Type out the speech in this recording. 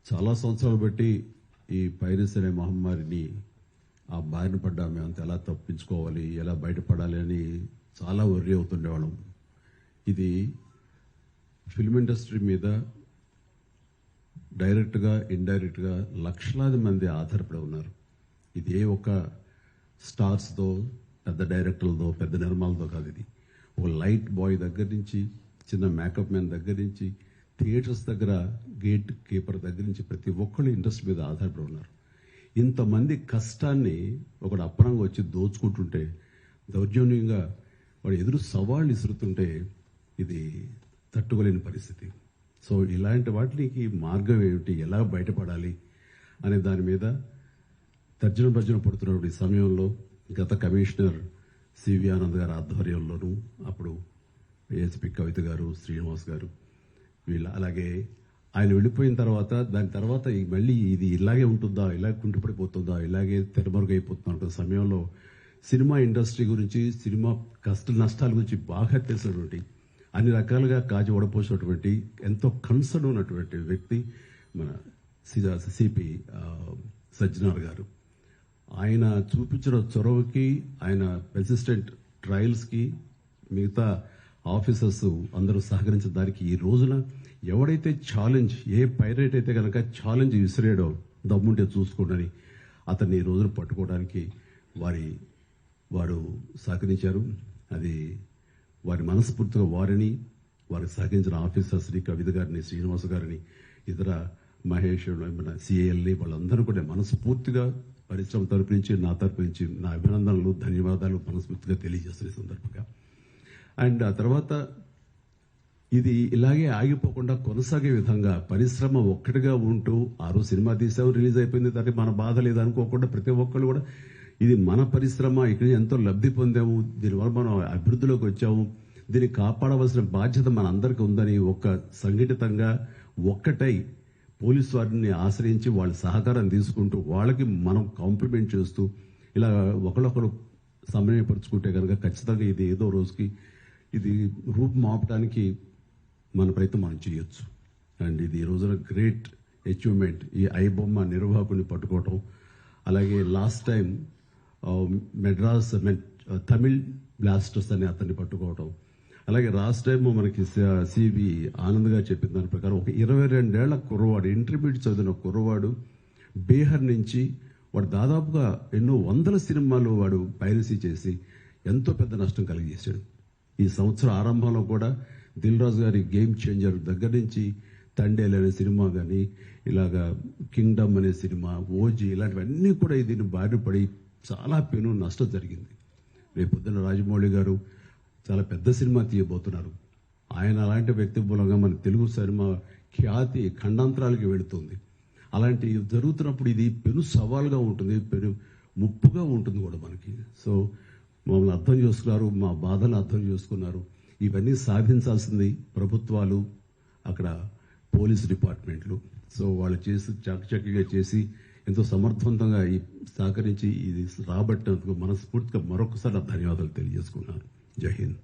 చాలా సంవత్సరాలు బట్టి ఈ పైరసీ అనే మహమ్మారిని ఆ బారిన పడ్డా మేమంతా ఎలా తప్పించుకోవాలి, ఎలా బయటపడాలి అని చాలా వర్రీ అవుతుండేవాళ్ళం. ఇది ఫిల్మ్ ఇండస్ట్రీ మీద డైరెక్ట్గా ఇండైరెక్ట్గా లక్షలాది మంది ఆధారపడి ఉన్నారు. ఇది ఏ ఒక స్టార్స్తో, పెద్ద డైరెక్టర్లతో, పెద్ద నిర్మాలతో కాదు. ఇది ఒక లైట్ బాయ్ దగ్గర నుంచి, చిన్న మేకప్ మ్యాన్ దగ్గర నుంచి, థియేటర్స్ దగ్గర గేట్ కీపర్ దగ్గర నుంచి ప్రతి ఒక్కళ్ళు ఇండస్ట్రీ మీద ఆధారపడి ఉన్నారు. ఇంతమంది కష్టాన్ని ఒకడు అప్పనంగా వచ్చి దోచుకుంటుంటే, దౌర్జన్యంగా వాడు ఎదురు సవాళ్ళు ఇసురుతుంటే ఇది తట్టుకోలేని పరిస్థితి. సో ఇలాంటి వాటికి మార్గం ఏమిటి, ఎలా బయటపడాలి అనే దాని మీద తర్జన భర్జన పడుతున్నప్పుడు ఈ సమయంలో గత కమిషనర్ సివి ఆనంద్ గారి ఆధ్వర్యంలోనూ, అప్పుడు ఏఎస్పీ కవిత గారు, శ్రీనివాస్ గారు, వీళ్ళు, అలాగే ఆయన వెళ్ళిపోయిన తర్వాత దాని తర్వాత మళ్ళీ ఇది ఇలాగే ఉంటుందా, ఇలాగే కుంటుపడిపోతుందా, ఇలాగే తెరమరుగైపోతుందా అనుకున్న సమయంలో సినిమా ఇండస్ట్రీ గురించి, సినిమా కష్ట నష్టాల గురించి బాగా తెలిసినటువంటి, అన్ని రకాలుగా కాచి ఓడపోసినటువంటి, ఎంతో కన్సర్న్ ఉన్నటువంటి వ్యక్తి మన సిపి సజ్జనార్ గారు. ఆయన చూపించిన చొరవకి, ఆయన పెర్సిస్టెంట్ ట్రయల్స్కి మిగతా ఆఫీసర్స్ అందరూ సహకరించిన దానికి ఈ రోజున ఎవడైతే ఛాలెంజ్, ఏ పైరేట్ అయితే కనుక ఛాలెంజ్ విసిరేయడో దమ్ముంటే చూసుకోండి అతన్ని ఈ రోజున పట్టుకోవడానికి వారు సహకరించారు. అది వారి మనస్ఫూర్తిగా వారిని, వారికి సహకరించిన ఆఫీసర్స్ని, కవిత గారిని, శ్రీనివాస్ గారిని, ఇతర మహేష్, మన సిఐఎల్ని, వాళ్ళందరూ కూడా మనస్ఫూర్తిగా పరిశ్రమ తరపు నుంచి, నా తరపు నుంచి నా అభినందనలు, ధన్యవాదాలు మనస్ఫూర్తిగా తెలియజేస్తున్న సందర్భంగా. అండ్ ఆ తర్వాత ఇది ఇలాగే ఆగిపోకుండా కొనసాగే విధంగా పరిశ్రమ ఒక్కటిగా ఉంటూ, ఆ రోజు సినిమా తీసాము, రిలీజ్ అయిపోయింది, దానికి మన బాధ లేదు అనుకోకుండా ప్రతి ఒక్కళ్ళు కూడా ఇది మన పరిశ్రమ, ఇక్కడ ఎంతో లబ్ధి పొందాము, దీనివల్ల మనం అభివృద్ధిలోకి వచ్చాము, దీన్ని కాపాడవలసిన బాధ్యత మన అందరికీ ఉందని ఒక సంఘటితంగా ఒక్కటై పోలీసు వారిని ఆశ్రయించి వాళ్ళ సహకారం తీసుకుంటూ, వాళ్ళకి మనం కాంప్లిమెంట్ చేస్తూ ఇలా ఒకళ్ళొకరు సమన్వయపరుచుకుంటే కనుక ఖచ్చితంగా ఇది ఏదో రోజుకి ఇది రూపం ఆపడానికి మన ప్రయత్నం మనం చేయొచ్చు. అండ్ ఇది ఈ రోజున గ్రేట్ అచీవ్మెంట్, ఈ ఐబొమ్మ నిర్వాహకుని పట్టుకోవటం. అలాగే last time Madras Tamil blasters అని అతన్ని పట్టుకోవటం. అలాగే లాస్ట్ టైం మనకి సివి ఆనంద్ గారు చెప్పిన దాని ప్రకారం ఒక 22 ఏళ్ల కుర్రవాడు, ఇంటర్మీడియట్ చదివిన కుర్రవాడు, బీహార్ నుంచి వాడు దాదాపుగా ఎన్నో వందల సినిమాలు వాడు పైరసీ చేసి ఎంతో పెద్ద నష్టం కలిగజేశాడు. ఈ సంవత్సరం ఆరంభంలో కూడా దిల్ రాజు గారి గేమ్ చేంజర్ దగ్గర నుంచి తండేల్ అనే సినిమా కానీ, ఇలాగా కింగ్డమ్ అనే సినిమా, ఓజీ, ఇలాంటివన్నీ కూడా దీన్ని బారిన పడి చాలా పెను నష్టం జరిగింది. రేపు పొద్దున్న రాజమౌళి గారు చాలా పెద్ద సినిమా తీయబోతున్నారు. ఆయన అలాంటి వ్యక్తి మూలంగా మన తెలుగు సినిమా ఖ్యాతి ఖండాంతరాలకి వెళుతుంది. అలాంటి జరుగుతున్నప్పుడు ఇది పెను సవాల్గా ఉంటుంది, పెను ముప్పుగా ఉంటుంది కూడా మనకి. సో మమ్మల్ని అర్థం చేసుకున్నారు, మా బాధను అర్థం చేసుకున్నారు. ఇవన్నీ సాధించాల్సింది ప్రభుత్వాలు, అక్కడ పోలీస్ డిపార్ట్మెంట్లు. సో వాళ్ళు చేసి చక్కగా చేసి ఎంతో సమర్థవంతంగా సహకరించి ఇది రాబట్టినందుకు మనస్ఫూర్తిగా మరొకసారి ధన్యవాదాలు తెలియజేసుకున్నాను. జై హింద్.